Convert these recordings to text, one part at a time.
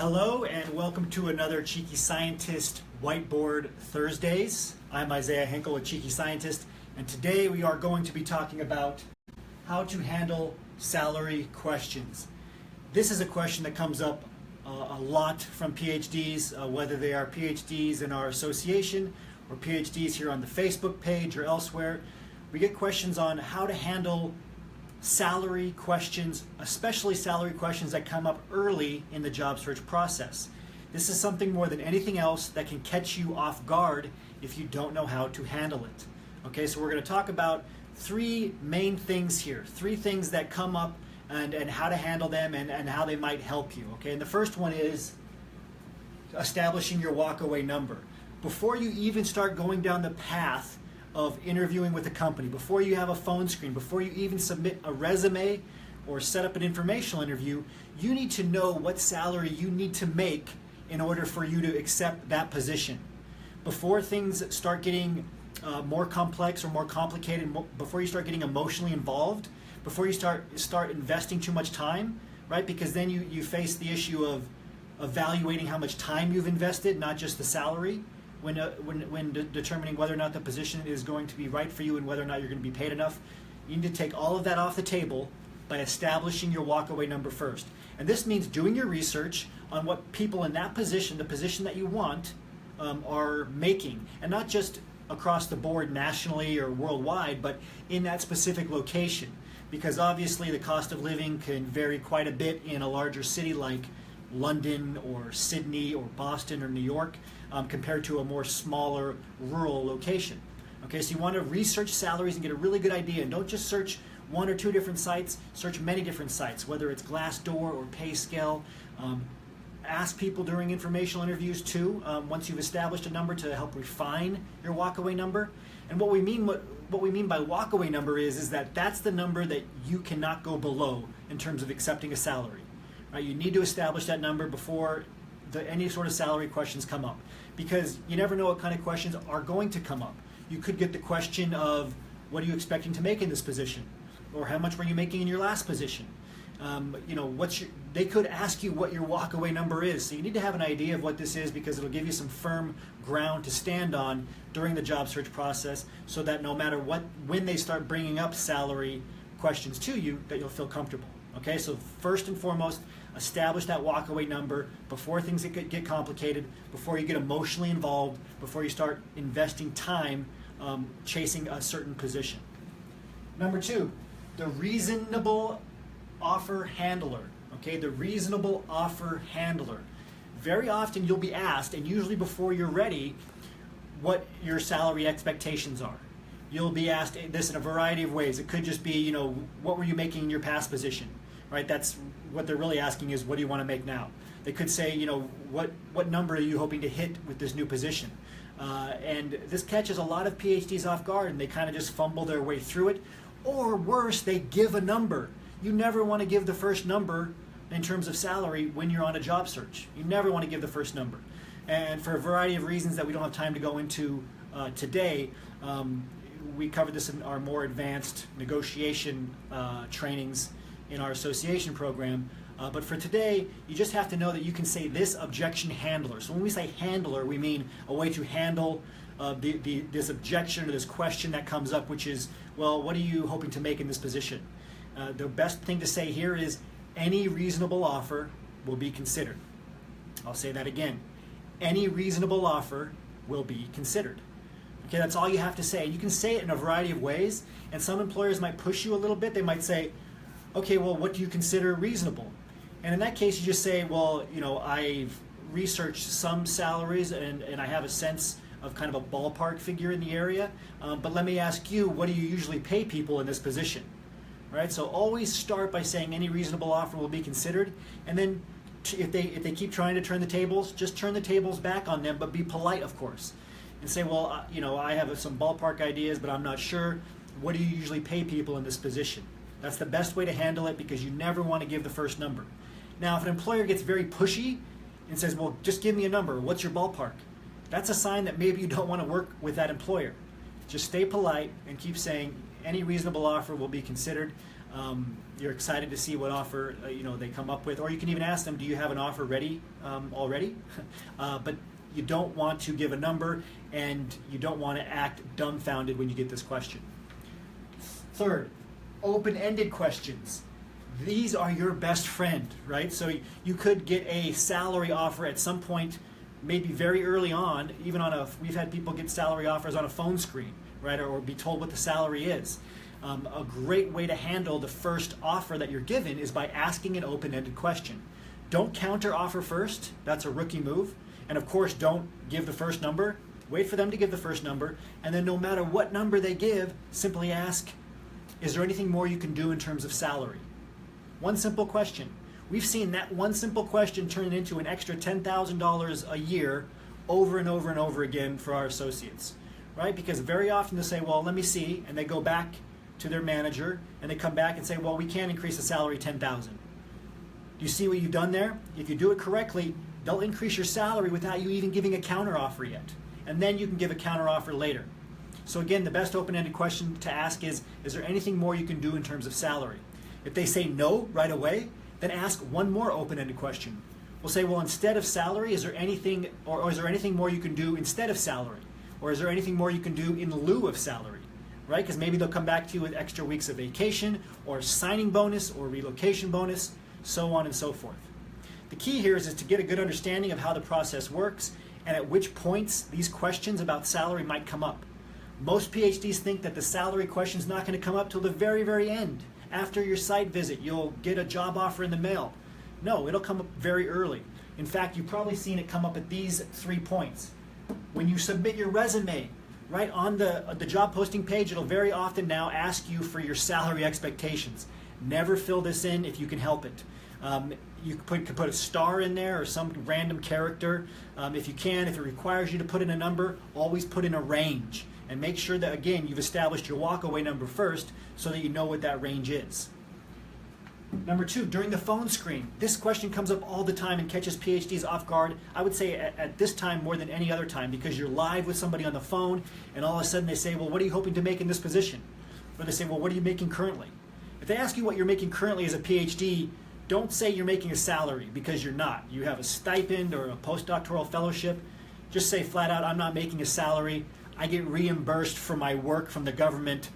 Hello and welcome to another Cheeky Scientist Whiteboard Thursdays. I'm Isaiah Henkel, a Cheeky Scientist, and today we are going to be talking about how to handle salary questions. This is a question that comes up a lot from PhDs, whether they are PhDs in our association or PhDs here on the Facebook page or elsewhere. We get questions on how to handle salary questions, especially salary questions that come up early in the job search process. This is something more than anything else that can catch you off guard if you don't know how to handle it. Okay, so we're going to talk about three main things here, three things that come up and how to handle them and how they might help you. Okay, and the first one is establishing your walkaway number. Before you even start going down the path of interviewing with a company, before you have a phone screen, before you even submit a resume or set up an informational interview, you need to know what salary you need to make in order for you to accept that position. Before things start getting more complex or more complicated, before you start getting emotionally involved, before you start investing too much time, right? Because then you face the issue of evaluating how much time you've invested, not just the salary, when determining whether or not the position is going to be right for you and whether or not you're going to be paid enough. You need to take all of that off the table by establishing your walkaway number first. And this means doing your research on what people in that position, the position that you want, are making. And not just across the board nationally or worldwide, but in that specific location. Because obviously the cost of living can vary quite a bit in a larger city like London or Sydney or Boston or New York compared to a more smaller rural location. Okay, so you want to research salaries and get a really good idea, and don't just search one or two different sites, search many different sites, whether it's Glassdoor or PayScale. Ask people during informational interviews too, once you've established a number, to help refine your walkaway number. And what we mean by walkaway number is that that's the number that you cannot go below in terms of accepting a salary. Right? You need to establish that number before any sort of salary questions come up, because you never know what kind of questions are going to come up. You could get the question of, what are you expecting to make in this position? Or how much were you making in your last position? They could ask you what your walkaway number is. So you need to have an idea of what this is, because it'll give you some firm ground to stand on during the job search process, so that no matter when they start bringing up salary questions to you, that you'll feel comfortable. Okay, so first and foremost, establish that walkaway number before things get complicated, before you get emotionally involved, before you start investing time chasing a certain position. Number two, the reasonable offer handler. Okay, the reasonable offer handler. Very often you'll be asked, and usually before you're ready, what your salary expectations are. You'll be asked this in a variety of ways. It could just be, what were you making in your past position? Right? That's what they're really asking, is, what do you want to make now? They could say, what number are you hoping to hit with this new position? And this catches a lot of PhDs off guard, and they kind of just fumble their way through it. Or worse, they give a number. You never want to give the first number in terms of salary when you're on a job search. You never want to give the first number. And for a variety of reasons that we don't have time to go into today, we covered this in our more advanced negotiation trainings in our association program. But for today, you just have to know that you can say this objection handler. So when we say handler, we mean a way to handle this objection or this question that comes up, which is, well, what are you hoping to make in this position? The best thing to say here is, any reasonable offer will be considered. I'll say that again. Any reasonable offer will be considered. Okay, that's all you have to say. And you can say it in a variety of ways, and some employers might push you a little bit. They might say, okay, well, what do you consider reasonable? And in that case, you just say, well, I've researched some salaries and I have a sense of kind of a ballpark figure in the area, but let me ask you, what do you usually pay people in this position? Right? So always start by saying any reasonable offer will be considered, and then if they keep trying to turn the tables, just turn the tables back on them, but be polite, of course, and say, well, I have some ballpark ideas, but I'm not sure. What do you usually pay people in this position? That's the best way to handle it, because you never want to give the first number. Now, if an employer gets very pushy and says, well, just give me a number, what's your ballpark? That's a sign that maybe you don't want to work with that employer. Just stay polite and keep saying any reasonable offer will be considered. You're excited to see what offer they come up with, or you can even ask them, do you have an offer ready already? But you don't want to give a number, and you don't want to act dumbfounded when you get this question. Third, open-ended questions. These are your best friend, right? So you could get a salary offer at some point, maybe very early on, we've had people get salary offers on a phone screen, right? Or be told what the salary is. A great way to handle the first offer that you're given is by asking an open-ended question. Don't counter offer first. That's a rookie move. And of course, don't give the first number. Wait for them to give the first number. And then no matter what number they give, simply ask, is there anything more you can do in terms of salary? One simple question. We've seen that one simple question turn into an extra $10,000 a year over and over and over again for our associates, right? Because very often they say, well, let me see, and they go back to their manager, and they come back and say, well, we can't increase the salary $10,000. Do you see what you've done there? If you do it correctly, they'll increase your salary without you even giving a counter offer yet. And then you can give a counter offer later. So again, the best open-ended question to ask is there anything more you can do in terms of salary? If they say no right away, then ask one more open-ended question. We'll say, well, instead of salary, is there anything, or is there anything more you can do instead of salary? Or is there anything more you can do in lieu of salary? Right? Because maybe they'll come back to you with extra weeks of vacation, or signing bonus, or relocation bonus, so on and so forth. The key here is to get a good understanding of how the process works and at which points these questions about salary might come up. Most PhDs think that the salary question is not going to come up till the very, very end. After your site visit, you'll get a job offer in the mail. No, it'll come up very early. In fact, you've probably seen it come up at these 3 points. When you submit your resume, right on the job posting page, it'll very often now ask you for your salary expectations. Never fill this in if you can help it. You could put a star in there or some random character. If you can, if it requires you to put in a number, always put in a range. And make sure that, again, you've established your walkaway number first so that you know what that range is. Number 2, during the phone screen, this question comes up all the time and catches PhDs off guard. I would say at this time more than any other time, because you're live with somebody on the phone and all of a sudden they say, well, what are you hoping to make in this position? Or they say, well, what are you making currently? If they ask you what you're making currently as a PhD, don't say you're making a salary, because you're not. You have a stipend or a postdoctoral fellowship. Just say flat out, I'm not making a salary. I get reimbursed for my work from the government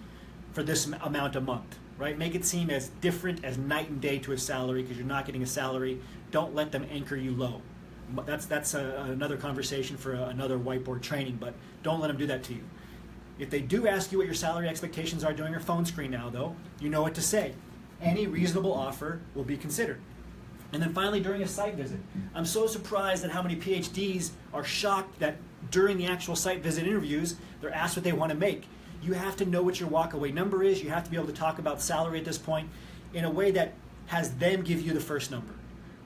for this amount a month. Right? Make it seem as different as night and day to a salary, because you're not getting a salary. Don't let them anchor you low. That's another conversation for another whiteboard training, but don't let them do that to you. If they do ask you what your salary expectations are during your phone screen now, though, you know what to say. Any reasonable offer will be considered. And then finally, during a site visit, I'm so surprised at how many PhDs are shocked that during the actual site visit interviews, they're asked what they want to make. You have to know what your walkaway number is. You have to be able to talk about salary at this point in a way that has them give you the first number,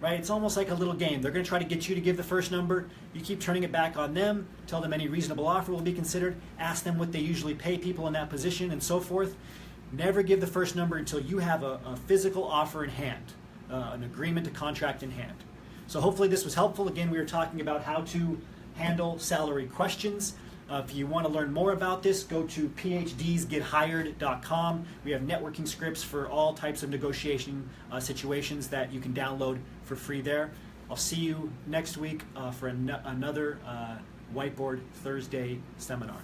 right? It's almost like a little game. They're going to try to get you to give the first number. You keep turning it back on them. Tell them any reasonable offer will be considered. Ask them what they usually pay people in that position and so forth. Never give the first number until you have a physical offer in hand, an agreement to contract in hand. So hopefully this was helpful. Again, we were talking about how to handle salary questions. If you want to learn more about this, go to phdsgethired.com. We have networking scripts for all types of negotiation situations that you can download for free there. I'll see you next week for another Whiteboard Thursday seminar.